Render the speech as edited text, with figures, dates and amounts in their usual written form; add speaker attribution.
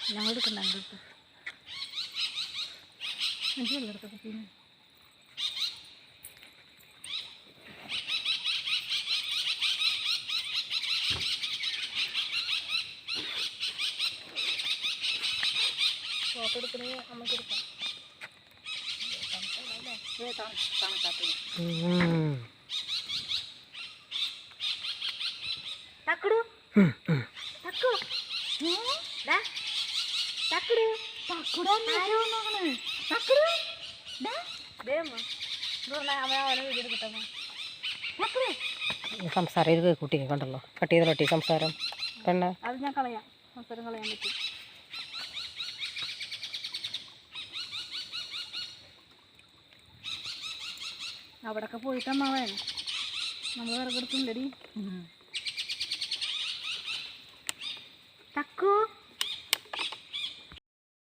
Speaker 1: ഞങ്ങൾ എടുക്കണ്ട അങ്ങോട്ട് എനിക്ക് വെള്ളം എടുത്തൊക്കെ പിന്നെ ഫോട്ടോ എടുക്കണേ നമുക്ക് എടുക്കാം തക്കടു തക്കു തക്കടു തക്കടു തക്കടു
Speaker 2: സംസാരം ഇത് കുട്ടിയെ കണ്ടല്ലോ കട്ട് ചെയ്ത പറ്റി സംസാരം പെണ്ണ
Speaker 1: അത് ഞാൻ കളയാം സംസാരം കളയാൻ പറ്റും അവിടെയൊക്കെ പോയിട്ട് അമ്മാവൻ നമ്മൾ വിറകെടുക്കുന്നില്ലടി തക്കു